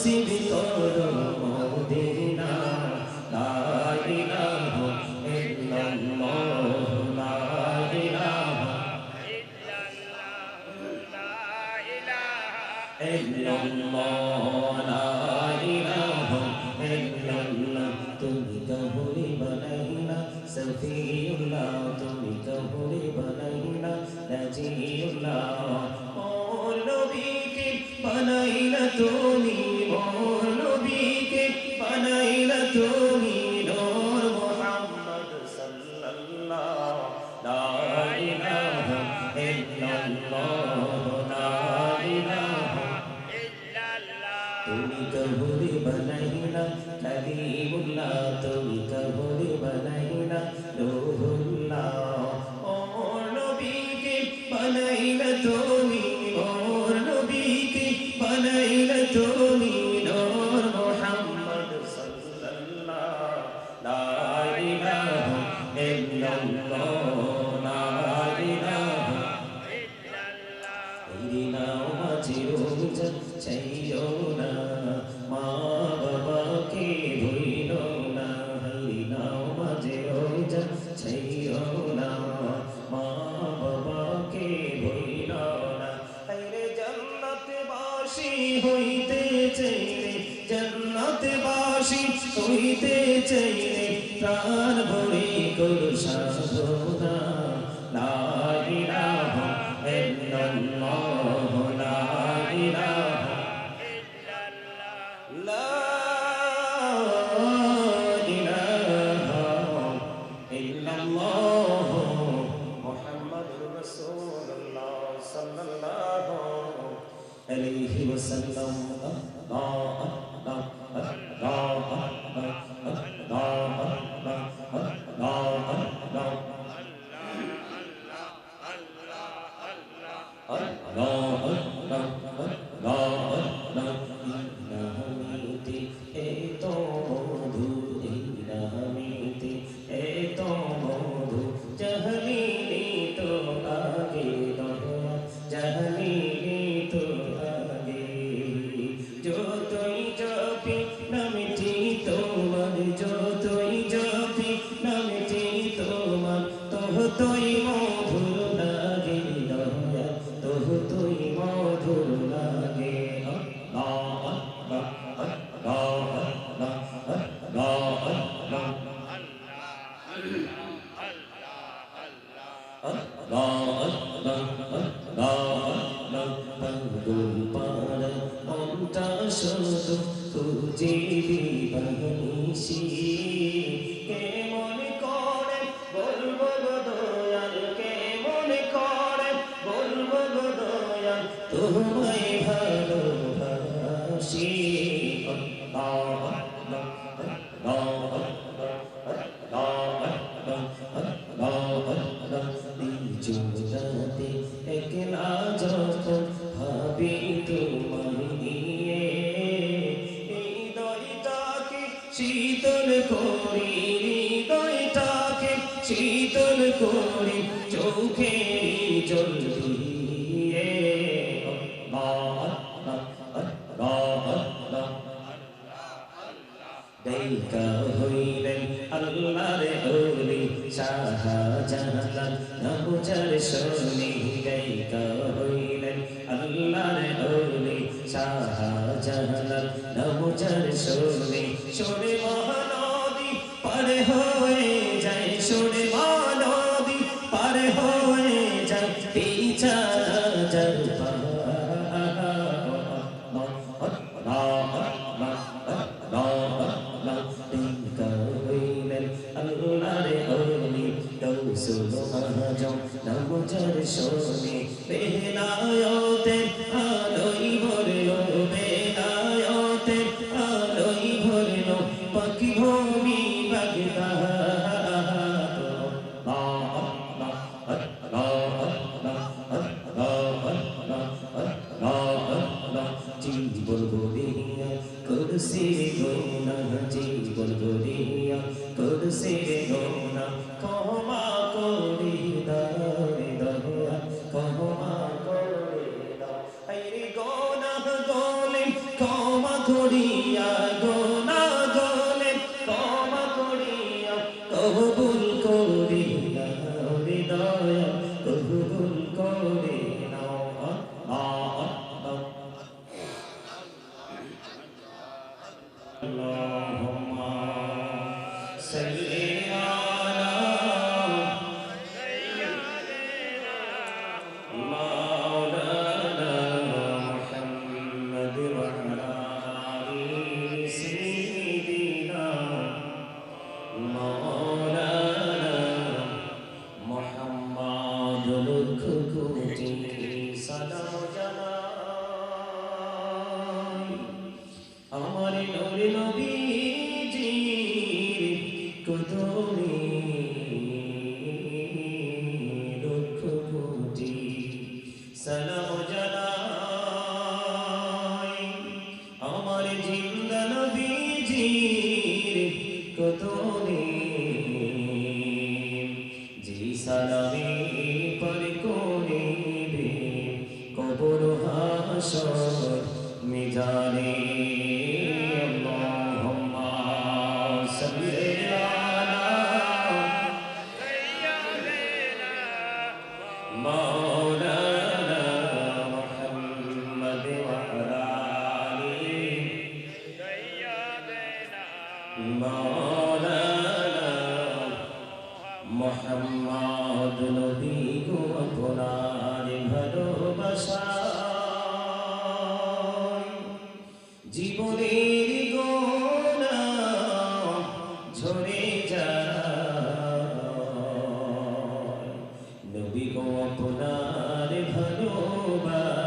নসিব করো মদিনা লা ইলাহা ইল্লাল্লাহ লা ইলাহা ইল্লাল্লাহ লা ইলাহা ইল্লাল্লাহ তুমি কাহুরি বানাইনা সফিউল্লাহ তুমি কাহুরি বানাইনা নাজিউল্লাহ মোর নবীকে বানাইনা তুমি মোর নবীকে বানাইনা তুমি নূর মুহাম্মদ সাল্লাল্লাহ লা ইলাহা ইল্লাল্লাহ লা ইলাহা তুমি কবুরি বানাইনা কালিমুল্লাহ তুমি কবুরি বানাইনা রূহুল্লাহ ওর নবীকে বানাইনা তুমি ওর নবীকে বানাইনা তুমি নূর মুহাম্মদ সাল্লাল্লাহ লা ইলাহা ইল্লাল্লাহ লা ইলাহা দিনাও মাঝে রোজা চাইও না মা বাবাকে ভুলো না দিনাও মাঝে রোজা চাইও না মা বাবাকে ভুলো না আরে জান্নাতবাসী হইতে চাইলে জান্নাতবাসী হইতে চাইলে প্রাণ ভরে করো সাধনা লা ইলাহা ইল্লাল্লাহ লা ইলাহা ইল্লাল্লাহ লা ইলাহা ইল্লাল্লাহ মুহাম্মাদুর রাসূলুল্লাহ সাল্লাল্লাহু আলাইহি ওয়াসাল্লাম আল্লাহ আল্লাহ আল্লাহ আল্লাহ আল্লাহ আল্লাহ যতই জপি নামটি তোমার যতই জপি নামটি তোমার ততই মধুর লাগে দয়া ততই মধুর লাগে আল্লাহ আল্লাহ আল্লাহ আল্লাহ আল্লাহ আল্লাহ শুধু খুঁজে দিবানিসি কেমন করে বলবো গো দয়াল কেমন করে বলবো গো দয়াল তোমায় ভালোবাসি আল্লাহ আল্লাহ আল্লাহ জোড়াতে একলা যখন ভাবি তোমায় নিয়ে হৃদয়টাকে শীতল করি হৃদয়টাকে শীতল করি চোখের জল দিয়ে দেখা হইলেন আল্লাহর ওলি শাহজালাল নবুজার শুনি দেখা হইলেন আল্লাহর ওলি শাহজালাল নবুজার শুনি শুনে মহানদী পার হয়ে যায় শুনে মহানদী পার হয়ে যায় পিছা যার নবুজার শুনি বেলায়তে আলোই ভরলো বেলায়তে আলোই ভরলো পাখি ভূমি বাগদা জীবন গড়িয়া করছে গোনা জীবন গড়িয়া করছে গোনা ক্ষমা করে দারে দয়া ক্ষমা করে দাও আরে গোনা গলে ক্ষমা করিয়া গুনাহগুলি ক্ষমা করিয়া কবুল করে নাও রে দয়াল কবুল করে নাও আল্লাহুম্মা সাল্লি আলা মাওলানা মুহাম্মদ ওয়া আলা আলি সাইয়্যিদিনা মাওলানা মুহাম্মদ লক্ষ কোটি সালাম জানাই আমার নূরে নবীজির কদমে লক্ষ কোটি সালাম জানাই আমার জিন্দা নবীজির কদমে জি সালামে পর করিবে কবর হাসর মিজানে আল্লাহুম্মা সাল্লি আলা মাওলানা মুহাম্মদ ওয়া আলা আলি মাওলানা মুহাম্মদ নবী গো আপনার ভালোবাসায় জীবনের গোনা ঝরে যায় নবী গো আপনার ভালোবাসায়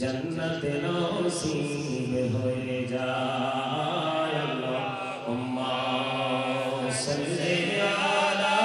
জান্নাতে নসিব হয়ে যায় আল্লাহুম্মা সাল্লি আলা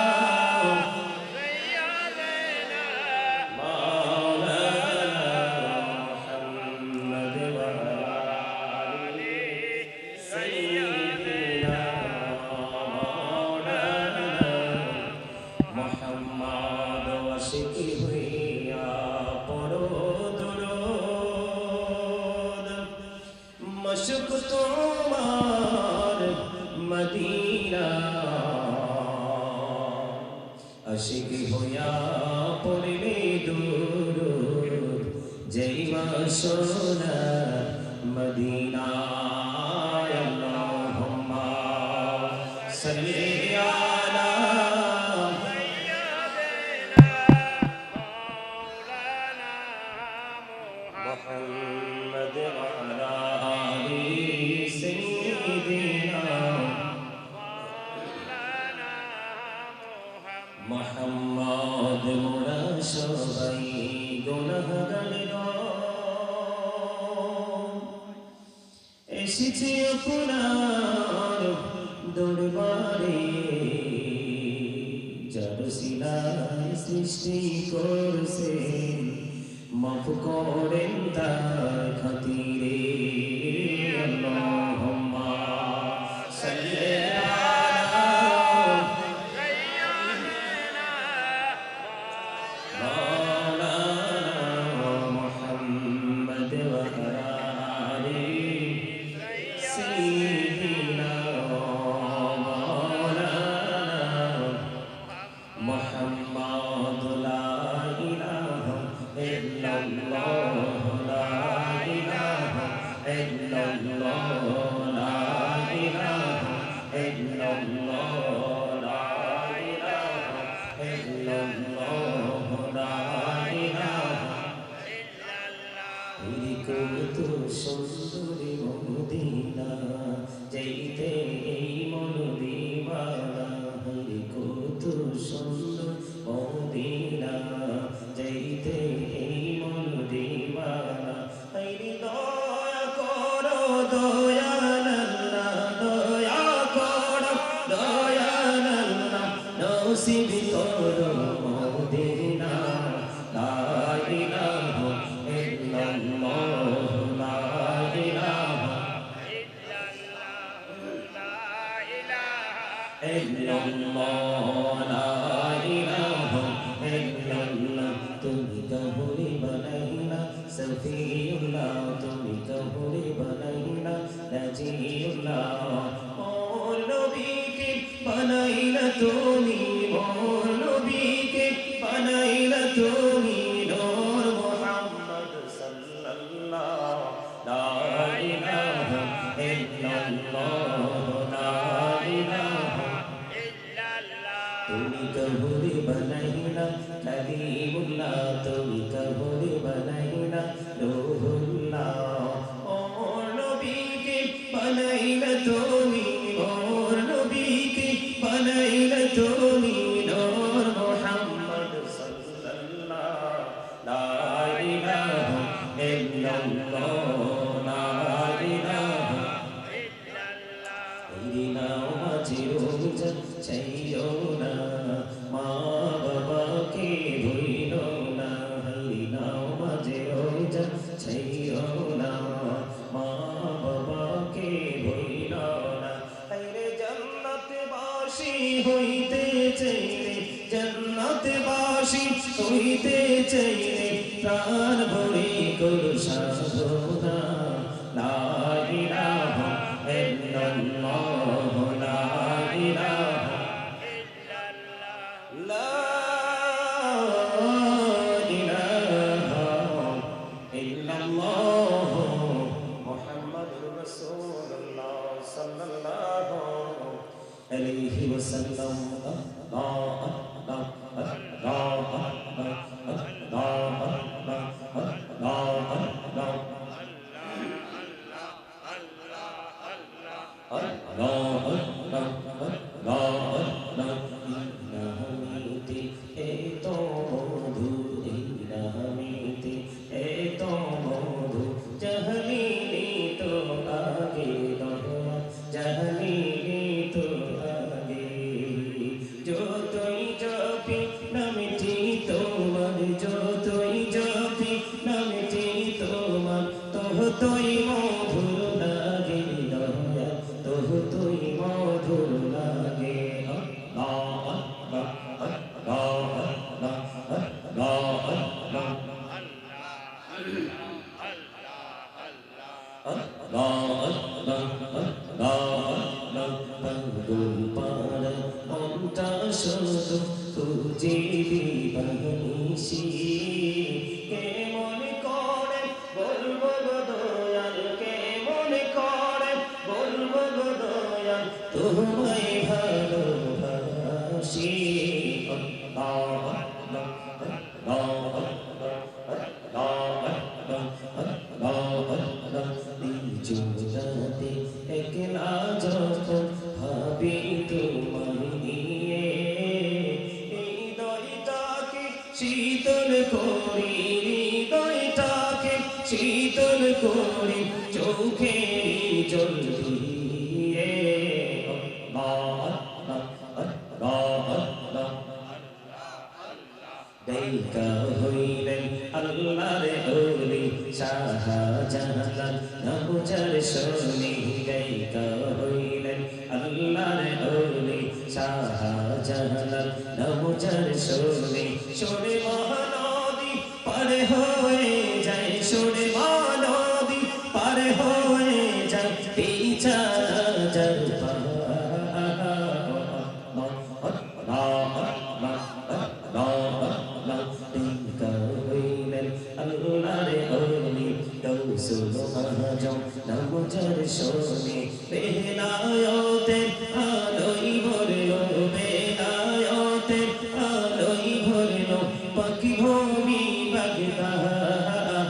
মশক তোমার মদিনা আশিক হইয়া পড়বে দুরূদ যাইবা সোনার মদিনা আল্লাহুম্মা সাল্লি আলা মুহাম্মদ ওয়া আলা আলি সাইয়্যিদিনা মুহাম্মদ মোরা সবাই গুনাহগার এসেছি আপনার দরবারে যার সিলায় সৃষ্টি করছেন মাফ করেন তার খাতিরে আল্লাহুম্মা সাল্লি আলা মাওলানা মুহাম্মদ ওয়া আলা আলি সাইয়্যিদিনা মাওলানা মুহাম্মদ লা ইলাহা ইল্লাল্লাহ লা ইলাহা ইল্লাল্লাহ লা ইলাহা ইল্লাল্লাহ লা ইলাহা ইল্লাল্লাহ লা ইলাহা ইল্লাল্লাহ এই কত সুন্দরী মদিনা যাইতে এই মন দিওয়ানা এই কত সুন্দর মদিনা যাইতে এই মন দিওয়ানা এই দয়া করো দয়াল আল্লাহ দয়া করো দয়াল আল্লাহ নসিব করো মদিনা লা ইলাহা ইল্লাল্লাহ লা ইলাহা ইল্লাল্লাহ লা ইলাহা ইল্লাল্লাহ তুমি কাহুরি বানাইনা সফিউল্লাহ তুমি बनाइना कलीमुल्लाह তুমি কবুল बनाइना রূহুল্লাহ ওর নবীকে बनाइना তুমি ওর নবীকে बनाइना তুমি নূর মুহাম্মদ সাল্লাল্লাহ লা ইলাহা ইল্লাল্লাহ লা ইলাহা ইল্লাল্লাহ মাঝে চাইও না মা বাবাকে ভুলো না নাও মাঝে চাইও না মা বাবাকে ভুলো না রে জান্নাতবাসী হইতে চাইলে জান্নাতবাসী হইতে চাইলে প্রাণ ভরে করো সাধনা লা ইলাহা ইল্লাল্লাহ লা ইলাহা লা ইলাহা ইল্লাল্লাহ মুহাম্মাদুর রাসূলুল্লাহ সাল্লাল্লাহু আলাইহি ওয়াসাল্লাম আল্লাহ আল্লাহ আল্লাহ তুই মধুর লাগে দয়া তবু তুই মধুর লাগে আল্লাহ আল্লাহ আল্লাহ আল্লাহ আল্লাহ আল্লাহ পাগল পাড়া মনটা শুধু খুঁজে দিবানিসি কে মনে করে বলবো গো দয়াল কে মনে করে বলবো গো দয়াল তোমায় ভালোবাসি আল্লাহ আল্লাহ আল্লাহ জোড়াতে একলা যখন ভাবি তোমায় নিয়ে হৃদয়টাকে শীতল করি হৃদয়টাকে শীতল করি চোখের জল দিয়ে দেখা হইলেন আল্লাহর ওলি শাহজালাল নবুজার শোনি দেখা হইলেন আল্লাহর ওলি শাহজালাল নবুজার শোনি শোনে মহানদী পার হয়ে যায় শোনে মহানদী পার হয়ে যায় বিছানা যার নবুজার শোনে বেলায়েতের আলোয় ভরলো বেলায়েতের আলোয় ভরলো পাখি ভূমি বাগদাদ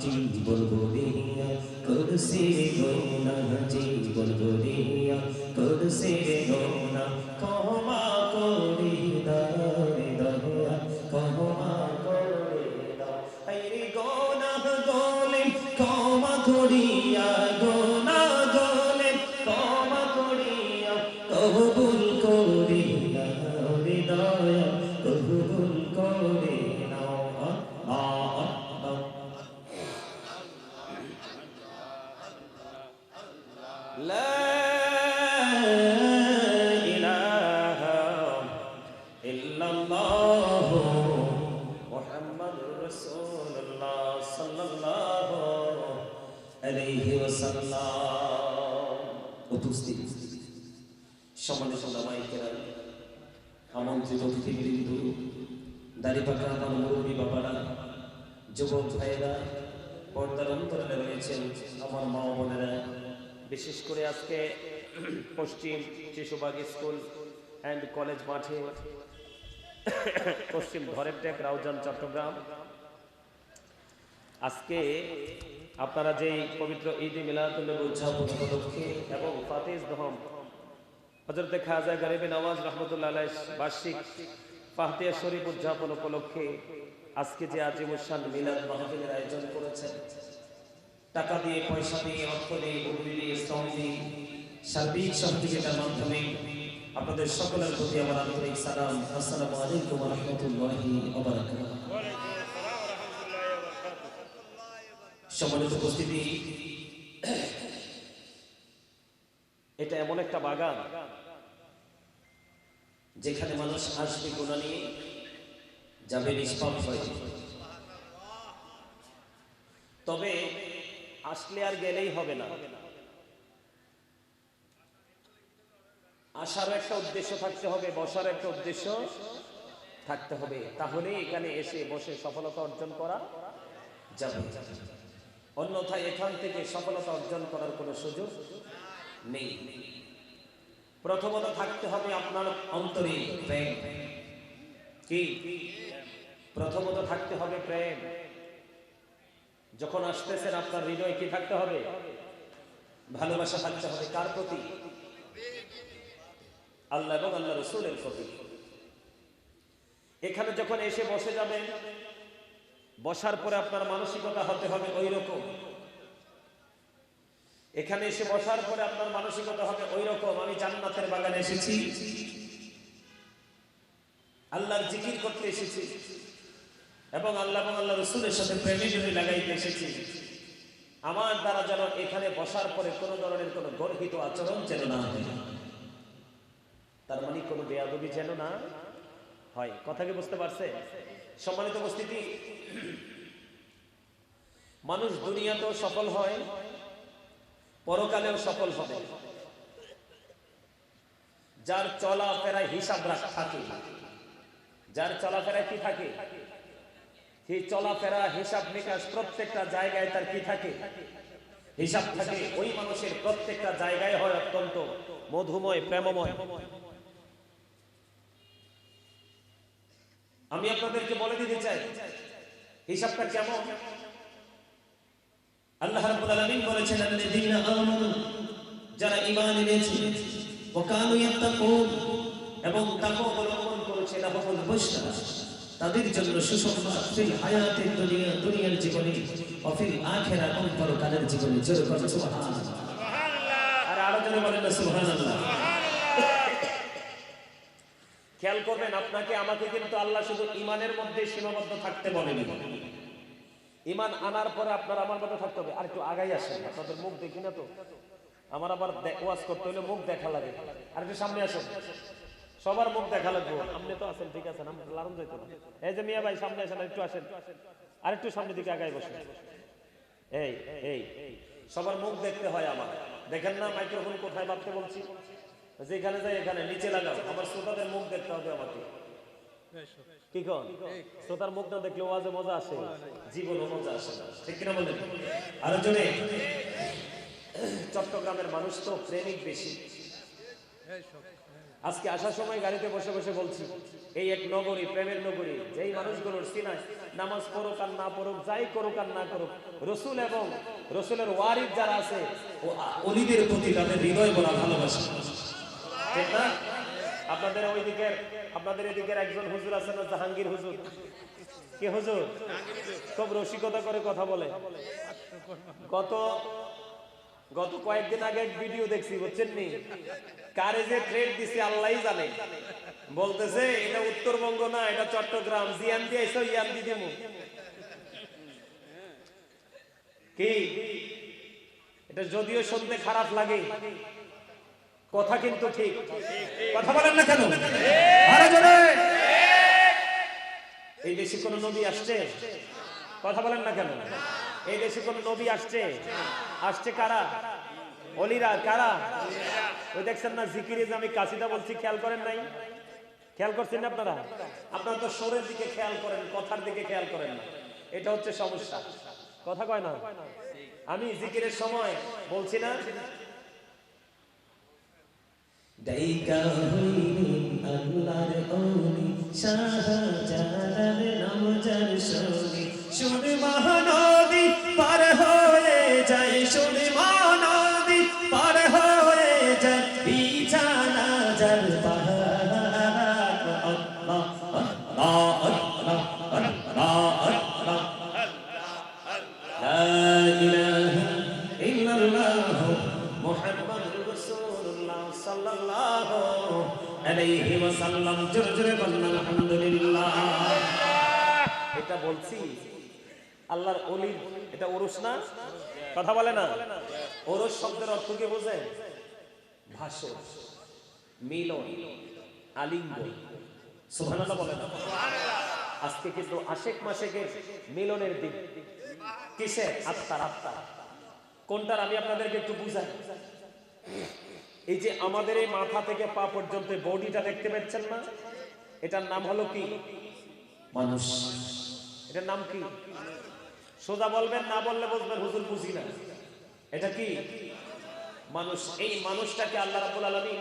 জীবন গড়িয়া করছে গোনা জীবন গড়িয়া করছে গোনা ক্ষমা করে দাও দয়া ক্ষমা করে দাও আইরে গোনা গলে ক্ষমা করিয়া গোনা গলে ক্ষমা করিয়া কবুল করে নাও দয়া কবুল করে নাও لا إله إلا الله محمد رسول الله صلى الله عليه وسلم উপস্থিত সম্মানিত ওলামায়ে কেরাম আমন্ত্রিত অতিথিবৃন্দ দাড়িপাকা আমার মুরব্বী বাবারা যুবক ভাইয়েরা পর্দার অন্তরালে রয়েছেন আমার মা ও বোনেরা, বিশেষ করে আজকে পশ্চিম শিশুবাগ স্কুল অ্যান্ড কলেজ মাঠে, পশ্চিম ধরেরটেক রাউজান চট্টগ্রাম, আজকে আপনারা যে পবিত্র ঈদ মিলাদুন নবী উদযাপন উপলক্ষে এবং ফাতিজ দহম হযরত খাজা গরিবে নওয়াজ রহমতুল্লাহ আলাইহি বার্ষিক ফাতিহা শরীফ উদযাপন উপলক্ষে আজকে যে আজিমুস শান মিলাদ মাহফিলের আয়োজন করেছেন, টাকা দিয়ে, পয়সা দিয়ে, অর্থ দিয়ে, বুদ্ধি দিয়ে, শ্রম দিয়ে, সার্বিক সহযোগিতার মাধ্যমে আপনাদের সকলের প্রতি আমার আন্তরিক সালাম। আসসালামু আলাইকুম ওয়া রাহমাতুল্লাহি ওয়া বারাকাতুহু। সম্মানিত উপস্থিতি, এটা এমন একটা বাগান যেখানে মানুষ আসবে গুনাহ নিয়ে, যাবে নিষ্পাপ হয়ে। তবে আসলে আর গেলেই হবে না, আসার একটা উদ্দেশ্য থাকতে হবে, বসার একটা উদ্দেশ্য থাকতে হবে, তাহলে এখানে এসে বসে সফলতা অর্জন করা যাবে। অন্যথায় এখান থেকে সফলতা অর্জন করার কোনো সুযোগ নেই। প্রথমত থাকতে হবে আপনার অন্তরে প্রেম। কি? প্রথমত থাকতে হবে প্রেম। যখন আসতেছেন আপনার হৃদয়ে কি থাকতে হবে? ভালোবাসা থাকতে হবে। কার প্রতি? আল্লাহ এবং আল্লাহ রাসূলের প্রতি। এখানে যখন এসে বসে যাবেন, বসার পরে আপনার মানসিকতা হতে হবে ওই রকম। এখানে এসে বসার পরে আপনার মানসিকতা হবে ওই রকম, আমি জান্নাতের বাগানে এসেছি, আল্লাহর জিকির করতে এসেছি এবং আল্লাহ এবং আল্লাহ রাসূলের সাথে প্রেমে জড়িয়ে লাগাইতে এসেছি। আমার দ্বারা যেন এখানে বসার পরে কোনো ধরনের কোনো গর্হিত আচরণ যেন না হয়, তার মানে কোনো বেয়াদবি যেন না হয়। কথা কি বুঝতে পারছে? সম্মানিত উপস্থিতি, মানুষ দুনিয়াতেও সফল হয়, পরকালেও সফল হবে যার চলাফেরায় হিসাব থাকে। যার চলাফেরায় কি থাকে? সেই চলাফেরা, হিসাব নিকাশ, প্রত্যেকটা জায়গায় তার কি থাকে? হিসাব থাকে। ওই মানুষের প্রত্যেকটা জায়গায় হয় অত্যন্ত মধুময়, প্রেমময়। আমি আপনাদেরকে বলে দিতে চাই হিসাবটা কেমন। আল্লাহ রাব্বুল আলামিন বলেছেন, আল্লাযীনা আমানু, যারা ঈমান এনেছে, ওয়া কানু ইয়াত্তাকুন, এবং তাকওয়া অবলম্বন করেছে, লাহুমুল বুশরা, তাদের জন্য সুসংবাদ, ফিল হায়াতিদ দুনিয়া, দুনিয়ার জীবনে, ওয়া ফিল আখিরা, এবং পরকালের জীবনে। জোরে বলেন সুবহানাল্লাহ। সুবহানাল্লাহ। আর আরো জোরে বলেন না সুবহানাল্লাহ। খেয়াল করবেন, আপনাকে আমাকে কিন্তু আল্লাহ শুধু ঈমানের মধ্যে সীমাবদ্ধ থাকতে বলেনি। ঈমান আনার পরে আপনার আমার মধ্যে থাকতে হবে। আর একটু আগাই আসেন, আপনাদের মুখ দেখি না তো, আমার আবার ওয়াজ করতে হলে মুখ দেখা লাগে। আর একটু সামনে আসেন, সবার মুখ দেখা লাগবে। আপনি তো আছেন, ঠিক আছেন, আমরা লারুন যাইতো না। এই যে মিয়া ভাই, সামনে আসেন, একটু আসেন, আর একটু সামনের দিকে আগাই বসেন। এই এই সবার মুখ দেখতে হয় আমার। দেখেন না মাইক্রোফোন কোথায় ভাবতে বলছি? যেখানে যাই এখানে নিচে লাগাও। আমার শ্রোতাদের মুখ দেখতে হবে আমাকে। কি কোন? শ্রোতার মুখ না দেখলে ওয়াজে মজা আসে, জীবনে মজা আসে না। ঠিক কিনা বলেন? আর জন্য চট্টগ্রামের মানুষ তো প্রেমিক বেশি। আজকে আসার সময় গাড়িতে বসে বসে বলছি, এই এক নগরী, প্রেমের নগরী, যেই মানুষগুলোর সিনায় নামাজ পড়ুক আর না পড়ুক, যাই করুক আর না করুক, রসুল এবং রসুলের ওয়ারিদ যারা আছে, ওলিদের প্রতি তাদের হৃদয় ভরা ভালোবাসা। ঠিক না? আপনাদের ওই দিকের, আপনাদের এদিকের একজন হুজুর আছেন, জাহাঙ্গীর হুজুর। কি হুজুর? খুব রসিকতা করে কথা বলে। গত কয়েকদিন আগে এক ভিডিও দেখছি, বুঝছেন নি? কারে যে ট্রেড দিছে আল্লাহই জানে। বলতেছে এটা উত্তরবঙ্গ না, এটা চট্টগ্রাম। জিয়ান দিয়ে এসো, ইয়ান দি দিমু। কি এটা যদিও শুনতে খারাপ লাগে, কথা কিন্তু ঠিক। কথা বলেন না কেন? আরে জোরে। এই দেশে কোন নবী আসছে? কথা বলেন না কেন? এই দেশে কোন নবী আসছে? আসছে কারা? ওলিরা। কারা? ওই দেখছেন না জিকিরে যে আমি কাসিদা বলছি, খেয়াল করেন নাই? খেয়াল করছেন না আপনারা? আপনারা তো সুরের দিকে খেয়াল করেন, কথার দিকে খেয়াল করেন না। এটা হচ্ছে সমস্যা। কথা কয় না? আমি জিকিরের সময় বলছি না, ডাইকা হইলেন আল্লাহর ওলি শাহজালাল নাম যার শুনি, শুনি মহানদী পার হয়ে যায়, শুনি মহানদী পার হয়ে যায়, বিছানা যার পাহাড়। আল্লাহ আল্লাহ আল্লাহ আল্লাহ আল্লাহ, লা ইলাহা ইল্লাল্লাহ মুহাম্মাদুর রাসূলুল্লাহ সাল্লাল্লাহু আলাইহি ওয়াসাল্লাম। জোরে জোরে বলেন আলহামদুলিল্লাহ। এটা বলছি আল্লাহর ওলি, এটা ওরস না? কথা বলে না? ওরস শব্দের অর্থ কি বোঝেন? ভাষণ, মিলন, আলিঙ্গন। সুবহানাল্লাহ বলে না? আজকে কিন্তু আশেক মাশেকের মিলনের দিন। কিসের? আত্মার। আত্মা কোনটার আমি আপনাদেরকে একটু বুঝাই। এই যে আমাদের এই মাথা থেকে পা পর্যন্ত বডিটা দেখতে পাচ্ছেন না, এটার নাম হলো কি? মানুষ। এটার নাম কি? সোজা বলবেন, না বললে বুঝবেন হুজুর বুঝি না। এটা কি? মানুষ। এই মানুষটাকে আল্লাহ রাব্বুল আলামিন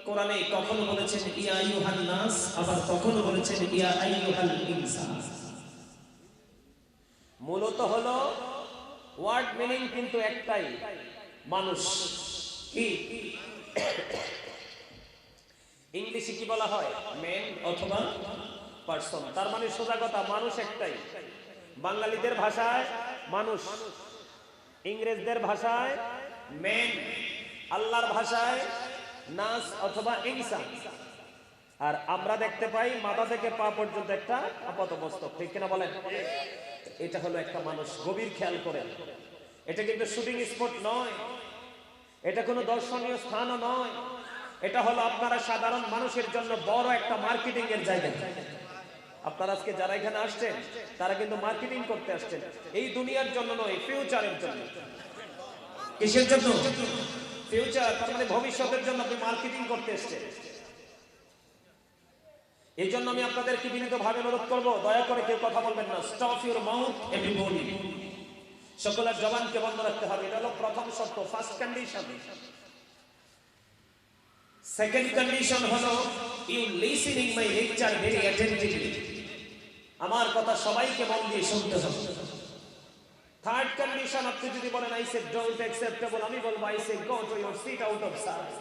কোরআনে কখনো বলেছেন ইয়া আইয়ুহান নাস, আবার কখনো বলেছেন ইয়া আইয়ুহাল ইনসান। মূলত হলো ওয়ার্ড মিনিং কিন্তু একটাই, মানুষ। কি ইংলিশে কি বলা হয়? ম্যান অথবা পারসন। তার মানে সোজা কথা, মানুষ একটাই। বাঙালিদের ভাষায় মানুষ, ইংরেজদের ভাষায় ম্যান, আল্লাহর ভাষায় নাস অথবা ইনসান। আর আমরা দেখতে পাই মাথা থেকে পা পর্যন্ত একটা আপাতমস্তক, ঠিক কিনা বলেন? এটা হলো একটা মানুষ। গভীর খেয়াল করেন, এটা কিন্তু শুটিং স্পট নয়, এটা কোনো দর্শনীয় স্থানও নয়, এটা হলো আপনারা সাধারণ মানুষের জন্য বড় একটা মার্কেটিং এর জায়গা। আপনারা আজকে যারা এখানে আসছেন তারা কিন্তু মার্কেটিং করতে আসছেন, এই দুনিয়ার জন্য নয়, ফিউচারের জন্য। কিসের জন্য? ফিউচার, তার মানে ভবিষ্যতের জন্য আপনি মার্কেটিং করতে আসছেন। এই জন্য আমি আপনাদেরকে বিনীতভাবে অনুরোধ করবো, দয়া করে কেউ কথা বলবেন না। Stop your mouth everybody. সকলের জবানকে বন্ধ রাখতে হবে, এটা হলো প্রথম শর্ত, ফার্স্ট কন্ডিশন। সেকেন্ড কন্ডিশন হলো you listening my lecture very attentively. আমার কথা সবাইকে মন দিয়ে শুনতে হবে। থার্ড কন্ডিশন, আপনি যদি বলেন আই সে ডোন্ট অ্যাকসেপ্টেবল, আমি বলবো I say go to your seat out of sight.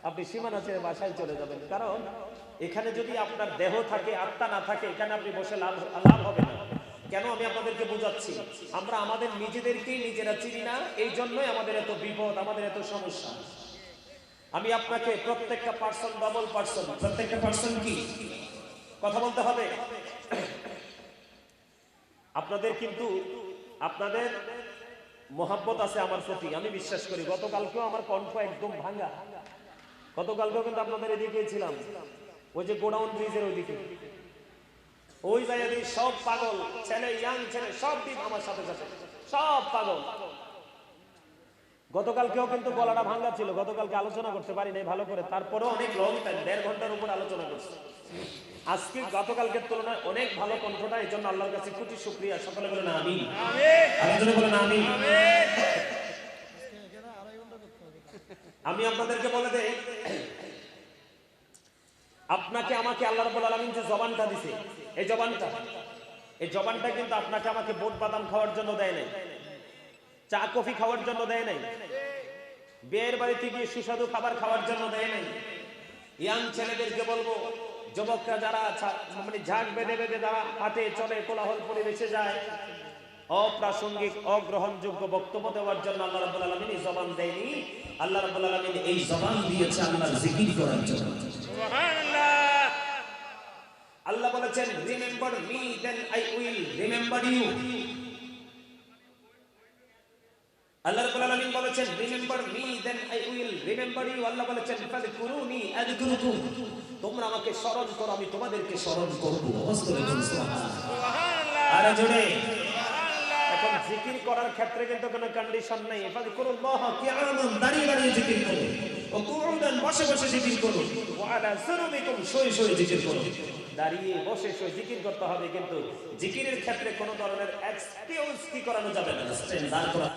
আপনি সীমানা ছেড়ে বাসায় চলে যাবেন, কারণ এখানে যদি আপনার দেহ থাকে, আত্মা না থাকে, এখানে আপনি বসে লাভ হবে না। কেন? আমি আপনাদেরকে বোঝাচ্ছি। আমরা আমাদের নিজেদেরকেই নিজেরা চিনি না, এই জন্যই আমাদের এত বিপদ, আমাদের এত সমস্যা। আমি আপনাকে প্রত্যেকটা পার্সন, ডবল পার্সন, প্রত্যেকটা পার্সন কি কথা বলতে হবে। আপনাদের কিন্তু আপনাদের মোহাব্বত আছে আমার প্রতি, আমি বিশ্বাস করি। গতকালকেও আমার কণ্ঠ একদম ভাঙা, গতকালকেও কিন্তু আপনাদের এদিকে ছিলাম, ওই যে গোডাউন ব্রিজের ওইদিকে, ওই জায়গায় সব পাগল ছেলে, ইয়াং ছেলে সব দিন আমার সাথে সাথে সব পাগল। গতকালকেও কিন্তু গলাটা ভাঙা ছিল, গতকালকে আলোচনা করতে পারি নাই ভালো করে, তারপরেও অনেক লং টাইম, 1.5 ঘন্টার উপর আলোচনা করছে। আজকে গতকালকের তুলনায় অনেক ভালো কণ্ঠটা, এই জন্য আল্লাহর কাছে কোটি শুকরিয়া। সকলে বলেন আমিন, আরেকজনে বলেন আমিন। আমি আপনাদেরকে বলে দেই, আপনাকে আমাকে আল্লাহ রাব্বুল আলামিন যে জবানটা দিছে, এই জবানটা কিন্তু আপনাকে আমাকে বোট বাদাম খাওয়ার জন্য দেয় নাই, চা কফি খাওয়ার জন্য দেয় নাই, বিয়ের বাড়িতে গিয়ে সুস্বাদু খাবার খাওয়ার জন্য দেয় নাই। ইয়াং ছেলেদেরকে বলবো, যুবকরা যারা মানে ঝাঁক বেঁধে বেঁধে যারা হাঁটে চলে, কোলাহল পরিবেশে যায়, অপ্রাসঙ্গিক অগ্রহণযোগ্য বক্তব্য দেওয়ার জন্য আল্লাহ রাব্বুল আলামিন এই জবান দেয়নি। আল্লাহ রাব্বুল আলামিন এই জবান দিয়েছে আল্লাহর জিকির করার জন্য। সুবহানাল্লাহ। আল্লাহ বলেছেন remember me then I will remember you. আল্লাহ রাব্বুল আলামিন বলেছেন remember me then I will remember you. আল্লাহ বলেছেন ফাযকুরুনি আযকুরুকুম, তোমরা আমাকে স্মরণ করো, আমি তোমাদেরকে স্মরণ করব। সুবহানাল্লাহ। আর জোরে এখন জিকির করার ক্ষেত্রে কিন্তু কোনো কন্ডিশন নাই। ফাযকুরুল্লাহ কিয়ামান, দাঁড়িয়ে দাঁড়িয়ে জিকির করো, ও কুউদান, বসে বসে জিকির করো, ওয়া আলা যুনুবিকুম, শুয়ে শুয়ে জিকির করো। দাঁড়িয়ে বসে শুয়ে জিকির করতে হবে, কিন্তু জিকিরের ক্ষেত্রে কোনো ধরনের এক্সকিউজ কি করানো যাবে না, স্ট্যান্ড দাঁড় করা,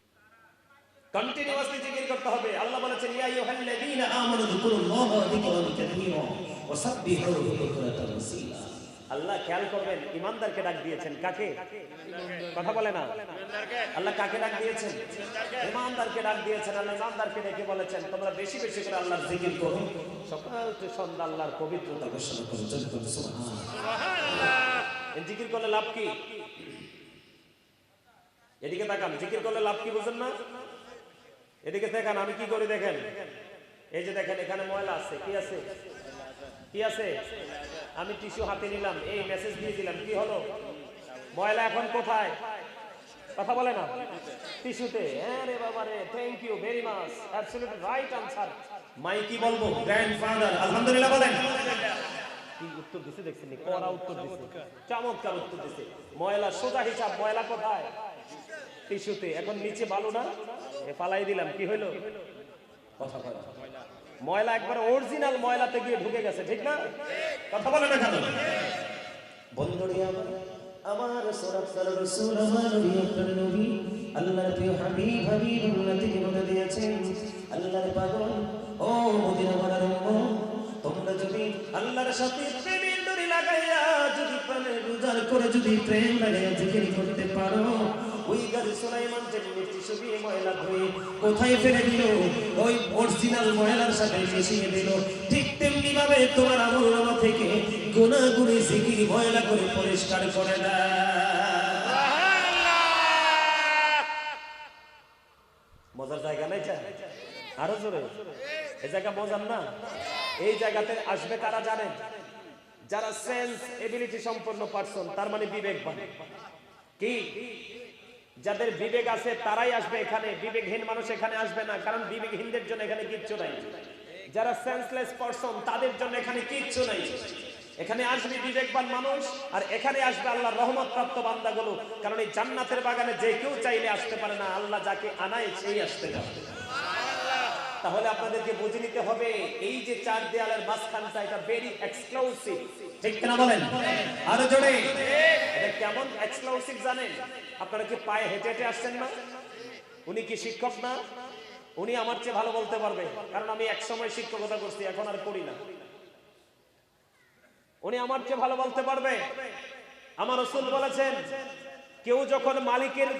কন্টিনিউয়াসলি জিকির করতে হবে। আল্লাহ বলেছেন ইয়া আইয়ুহাল্লাযীনা আমানু যিকুরুল্লাহা যিকরান কাসীরা ওয়া সাব্বিহুহু বুকরাতান ওয়া আসীলা। আল্লাহ খেয়াল করবেন, ইমানদারকে ডাক দিয়েছেন, কাকে? কথা বলে না। আল্লাহ কাকে ডাক দিয়েছেন? ইমানদারকে ডাক দিয়েছেন। আল্লাহ ইমানদারকে ডেকে বলেছেন তোমরা বেশি বেশি করে আল্লাহর জিকির করো, সকাল থেকে সন্ধ্যা আল্লাহর পবিত্রতা ঘোষণা করো। সুবহানাল্লাহ। এই জিকির করলে লাভ কি? এদিকে তাকান, জিকির করলে লাভ কি বুঝেন না? এদিকে দেখেন আমি কি করি দেখেন, এই যে দেখেন এখানে ময়লা আছে, কি আছে? কি আছে? আমি টিস্যু হাতে নিলাম, এই মেসেজ দিয়ে দিলাম, কি হলো? ময়লা এখন কোথায়? কথা বলে না, টিস্যুতে। আরে বাবা রে, thank you very much, absolutely right answer. My কি বলবো? গ্র্যান্ডফাদার আলহামদুলিল্লাহ বলেন। কি উত্তর দিছে দেখছেন? কড়া উত্তর দিছে, চমৎকার উত্তর দিছে। ময়লা সোজা হিসাব, ময়লা কোথায়? টিস্যুতে। এখন নিচে বালু না, ফালাই দিলাম, কি হইলো? কথা বলে। ময়লা একবারে অরিজিনাল ময়লাতে গিয়ে ঢুকে গেছে, ঠিক না? কথা বলে না কেন? বন্ধুরা আমার সরাসর রাসূল আমার নবী আপনার নবী আল্লাহর প্রিয় হাবিব হাবিবুল্লাহ থেকে বলে দিয়েছেন, আল্লাহর পাগল ও মদিনাওয়ালার উম্মত, তোমরা যদি আল্লাহর সাথে প্রেমের ডোরি লাগাইয়া যদি প্রাণে রোজার করে যদি প্রেম লাগাইয়া জিকির করতে পারো, ওই গাড়ি সুলাইমান যে টিস্যু দিয়ে ময়লা ধুয়ে কোথায় ফেলে দিল, ওই অরিজিনাল ময়লার সাথে মিশিয়ে দিল, ঠিক তেমনি ভাবে তোমার আমলনামা থেকে গুনাহগুলি জিকির ময়লা করে পরিষ্কার করে দেয়। মজার জায়গা নাই? আরো জোরে, এই জায়গা মজার না? এই জায়গাতে আসবে কারা জানেন? যারা সেন্স এবিলিটি সম্পন্ন পারসন, তার মানে বিবেকবান। কি? যাদের বিবেক আছে তারাই আসবে এখানে, বিবেকহীন মানুষ এখানে আসবে না, কারণ বিবেকহীনদের জন্য এখানে কিচ্ছু নাই। যারা সেন্সলেস পারসন তাদের জন্য এখানে কিচ্ছু নাই। এখানে আসবে বিবেকবান মানুষ, আর এখানে আসবে আল্লাহর রহমত প্রাপ্ত বান্দাগুলো, কারণ এই জান্নাতের বাগানে যে কেউ চাইলে আসতে পারে না, আল্লাহ যাকে আনায় সেই আসতে পারে। তাহলে আপনাদেরকে বুঝে নিতে হবে এই যে চার দেয়ালের মাঝখানটা, এটা ভেরি এক্সক্লুসিভ, ঠিক কিনা বলেন? আরো জোরে। এটা কেমন এক্সক্লুসিভ জানেন? আপনারা কি পায়ে হেঁটে হেঁটে আসছেন না? উনি কি শিক্ষক না? উনি আমার চেয়ে ভালো বলতে পারবে, কারণ আমি এক সময় শিক্ষকতা করছি, এখন আর করি না। উনি আমার চেয়ে ভালো বলতে পারবে। আমার রাসূল বলেছেন, কেউ যখন মালিকের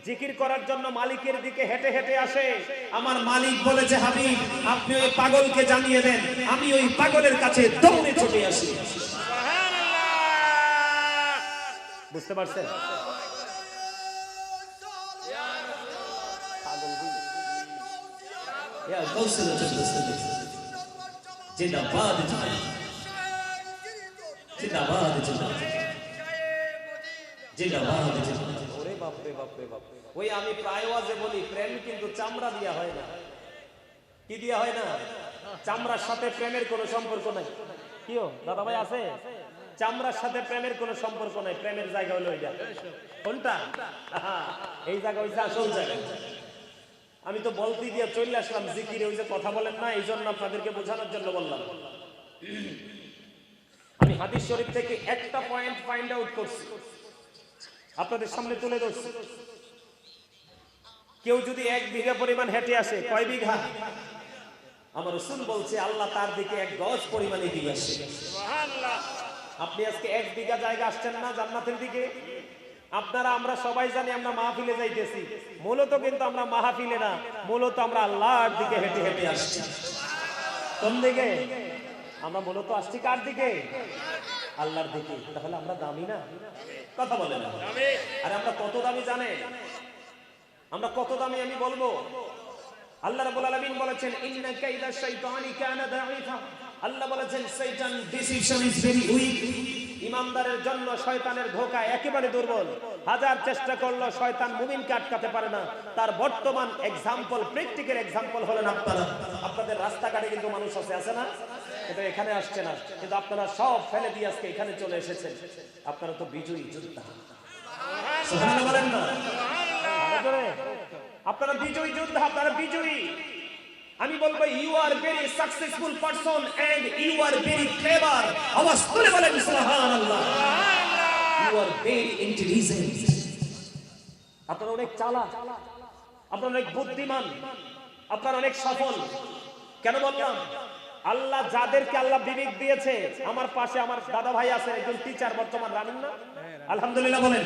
জিকির করার জন্য মালিকের দিকে হেঁটে হেঁটে আসে, আমার মালিক বলেছে হাবিব আপনি ওই পাগলকে জানিয়ে দেন আমি ওই পাগলের কাছে দৌড়ে ছুটে আসি। বুঝতে পারছেন? জিন্দাবাদ জিন্দাবাদ জিন্দাবাদ। ওরে বাপ রে বাপ রে বাপ। ওই আমি প্রায় ওয়াজে বলি, প্রেম কিন্তু চামড়া দিয়া হয় না। কি দিয়া হয় না? চামড়ার সাথে প্রেমের কোনো সম্পর্ক নাই। কিও দাদা ভাই আছে? চামড়ার সাথে প্রেমের কোনো সম্পর্ক নাই। প্রেমের জায়গা হলো এটা। কোনটা? এই জায়গা হইছে আসল জায়গা। আমি তো বলতে দিয়ে চলে আসলাম জিকিরে, ওই যে কথা বলেন না, এই জন্য আপনাদেরকে বোঝানোর জন্য বললাম। আমি হাদিস শরীফ থেকে একটা পয়েন্ট ফাইন্ড আউট করছি, আপনাদের সামনে তুলে ধরছি। কেউ যদি 1 বিঘা পরিমাণ হেঁটে আসে, কয় বিঘা? আমার রাসূল বলছে আল্লাহ তার দিকে 1 গজ পরিমাণ এগিয়ে আসে। সুবহানাল্লাহ। আপনি আজকে 1 বিঘা জায়গা আসছেন না জান্নাতের দিকে? আপনারা আমরা সবাই জানি আমরা মাহফিলে যাইতেছি, মূলত কিন্তু আমরা মাহফিলে না, মূলত আমরা আল্লাহর দিকে হেঁটে হেঁটে আসছি। কোন দিকে? আমরা মূলত আসছি কার দিকে? আল্লাহর দিকে। তাহলে আমরা দামি না? কথা বলেন না। আরে আমরা কত দামি জানেন? আমরা কত দামি আমি বলবো। আল্লাহ রাব্বুল আলামিন বলেছেন ইন্না কাইদা শাইতানি কানা দাঈফা। আল্লাহ বলেছেন শয়তান ডিসিশন ইজ ভেরি উইক। ইমানদারের জন্য শয়তানের ধোঁকা একেবারে দুর্বল। হাজার চেষ্টা করলেও শয়তান মুমিনকে আটকাতে পারে না। তার বর্তমান এক্সাম্পল, প্র্যাকটিক্যাল এক্সাম্পল হলেন আপনারা। আপনাদের রাস্তাঘাটে কিন্তু মানুষ আছে না? কিন্তু এখানে আসছে না, কিন্তু আপনারা সব ফেলে দিয়ে আজকে এখানে চলে এসেছেন। আপনারা তো বিজয়ী যোদ্ধা। সুবহানাল্লাহ বলেন না? আপনারা বিজয়ী যোদ্ধা, আপনারা বিজয়ী। আমি বলবো you are very successful person and you are very clever. আওয়াজ তুলে বলেন সুবহানাল্লাহ। ভেরি ইন্টেলিজেন্ট, আপনারা অনেক চালাক, আপনারা অনেক বুদ্ধিমান, আপনারা অনেক সফল। কেন বললাম? আল্লাহ যাদেরকে আল্লাহ বিবেক দিয়েছে, আমার পাশে আমার দাদা ভাই আছে একজন টিচার বর্তমান রানিং না, আলহামদুলিল্লাহ বলেন।